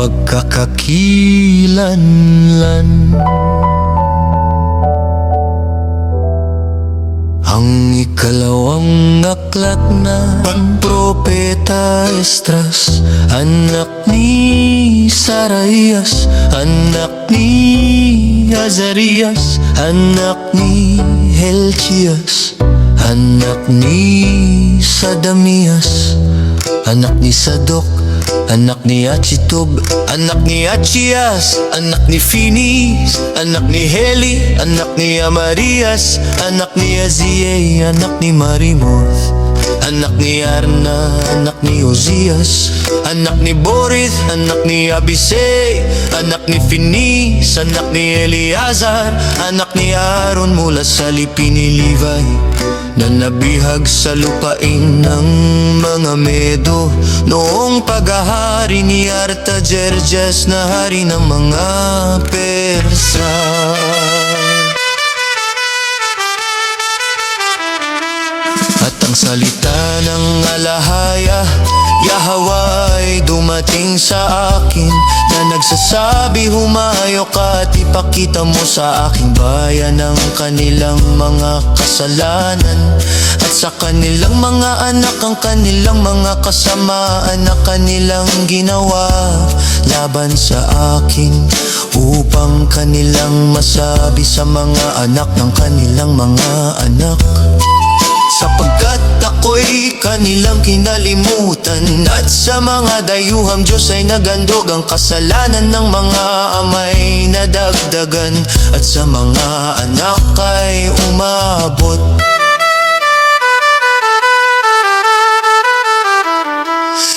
pagkakakilanlan. Ang ikalawang aklat na Propeta Esdras, anak ni Sarayas, anak ni Azarias, anak ni Helcias, anak ni Sadamias, anak ni Sadok, anak ni Achitub, anak ni Achias, anak ni Finis, anak ni Heli, anak ni Amarias, anak ni Aziel, anak ni Marimoth, anak ni Arna, anak ni Uzias, anak ni Borith, anak ni Abisai, anak ni Finis, anak ni Eleazar, anak ni Aaron mula sa lipi ni Levi, na nabihag sa lupain ng mga Medo noong paghahari ni Artajerjes na hari ng mga Persa. At ang salita ng alahaya Yahweh ay dumating sa akin, na nagsasabi, humayo ka at ipakita mo sa aking bayan ang kanilang mga kasalanan, at sa kanilang mga anak ang kanilang mga kasamaan na kanilang ginawa laban sa akin, upang kanilang masabi sa mga anak ng kanilang mga anak. Sapagkat ako'y kanilang kinalimutan, at sa mga dayuhang Diyos ay nagandog ang kasalanan ng mga amay na dagdagan, at sa mga anak ay umabot.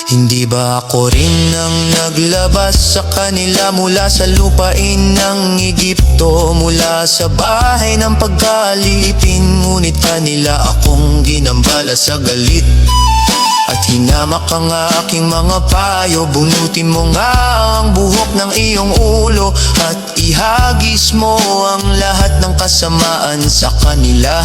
Hindi ba ako rin ang naglabas sa kanila mula sa lupain ng Egypto, mula sa bahay ng pagkalipin? Ngunit kanila akong ginambala sa galit, at hinamak ang aking mga payo. Bunutin mo nga ang buhok ng iyong ulo, at ihagis mo ang lahat ng kasamaan sa kanila,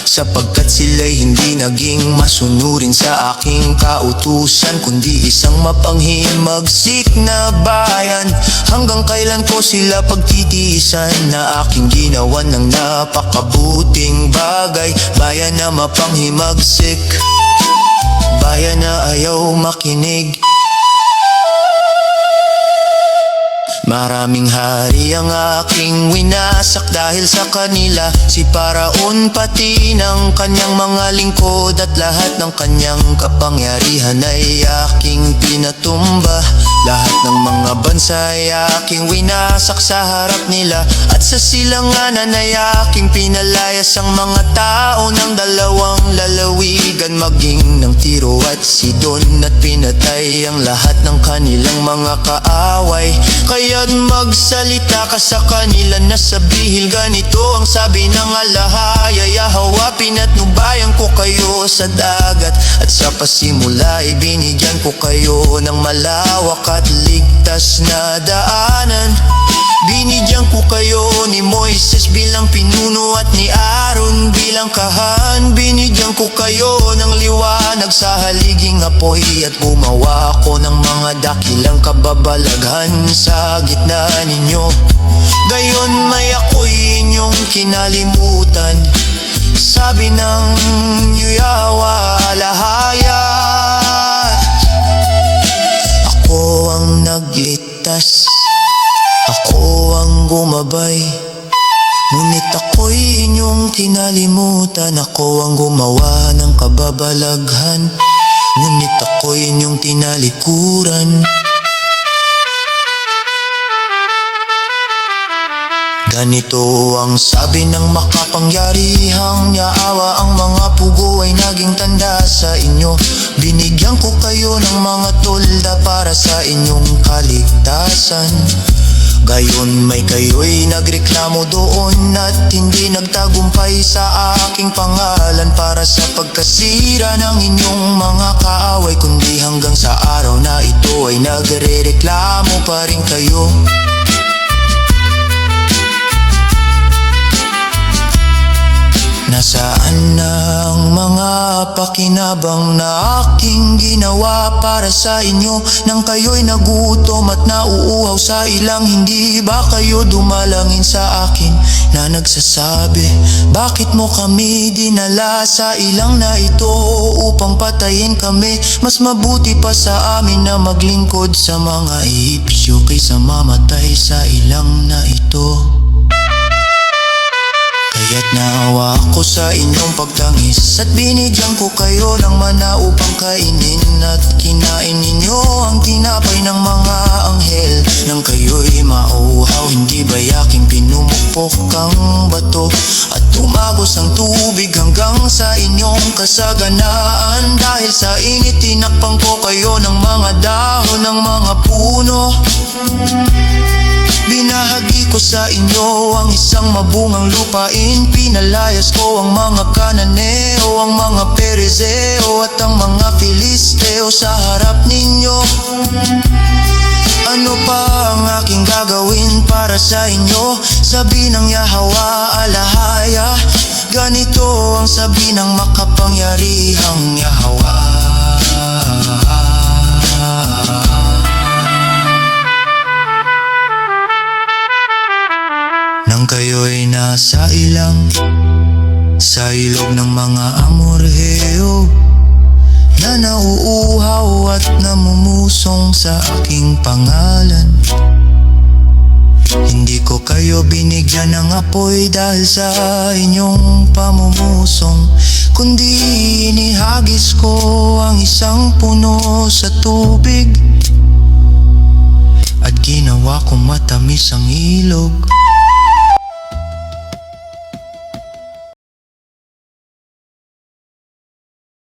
sapagkat sila'y hindi naging masunurin sa aking kautusan, kundi isang mapanghimagsik na bayan. Hanggang kailan ko sila pagtitiisan na aking ginawan ng napakabuting bagay? Bayan na mapanghimagsik, bayan na ayaw makinig. Maraming hari ang aking winasak dahil sa kanila, si Paraon pati ng kanyang mga lingkod, at lahat ng kanyang kapangyarihan ay aking pinatumba. Lahat ng mga bansa ay aking winasak sa harap nila, at sa silanganan ay aking pinalayas ang mga tao ng dalawang lalawigan, maging ng Tiro at Sidon, at pinatay ang lahat ng kanilang mga kaaway. Kaya't magsalita ka sa kanila na sabihin, ganito ang sabi ng alahaya Yahweh, pinatnubayan ko kayo sa dagat, at sa pasimula ibinigyan ko kayo ng malawak at ligtas na daanan. Binigyan ko kayo ni Moises bilang pinuno at ni Aaron bilang kahan. Binigyan ko kayo ng liwanag sa haliging apoy, at gumawa ako ng mga dakilang kababalaghan sa gitna ninyo. Gayon may ako'y inyong kinalimutan, sabi ng Yahweh alahaya. Ako ang nagligtas, ako ang gumabay, ngunit ako'y inyong kinalimutan. Ako ang gumawa ng kababalaghan, ngunit ako'y inyong tinalikuran. Ganito ang sabi ng makapangyarihang Yahweh, ang mga pugo ay naging tanda sa inyo. Binigyan ko kayo ng mga tolda para sa inyong kaligtasan. Gayon may kayo'y nagreklamo doon, at hindi nagtagumpay sa aking pangalan para sa pagkasira ng inyong mga kaaway, kundi hanggang sa araw na ito ay nagrereklamo pa rin kayo. Nasaan na ang mga pakinabang na aking ginawa para sa inyo? Nang kayo'y nagutom at nauuhaw sa ilang, hindi ba kayo dumalangin sa akin na nagsasabi, bakit mo kami dinala sa ilang na ito upang patayin kami? Mas mabuti pa sa amin na maglingkod sa mga Ehipsyo kaysa mamatay sa ilang na ito. Kaya't naawa ako sa inyong pagtangis at binigyan ko kayo ng mana upang kainin, at kinain ninyo ang tinapay ng mga anghel. Nang kayo'y mauhaw, hindi ba yaking pinumukpok ang bato at tumagos ang tubig hanggang sa inyong kasaganaan? Dahil sa init tinakpan ko kayo ng mga dahon ng mga puno. Binahagi ko sa inyo ang isang mabungang lupain. Pinalayas ko ang mga Kananeo, ang mga Perezeo at ang mga Filisteo sa harap ninyo. Ano pa ang aking gagawin para sa inyo? Sabi ng Yahwa Alahaya, ganito ang sabi ng makapangyarihang Yahwa. Nang kayo'y nasa ilang, sa ilog ng mga Amorheo, na nauuhaw at namumusong sa aking pangalan, hindi ko kayo binigyan ng apoy dahil sa inyong pamumusong, kundi inihagis ko ang isang puno sa tubig at ginawa ko matamis ang ilog.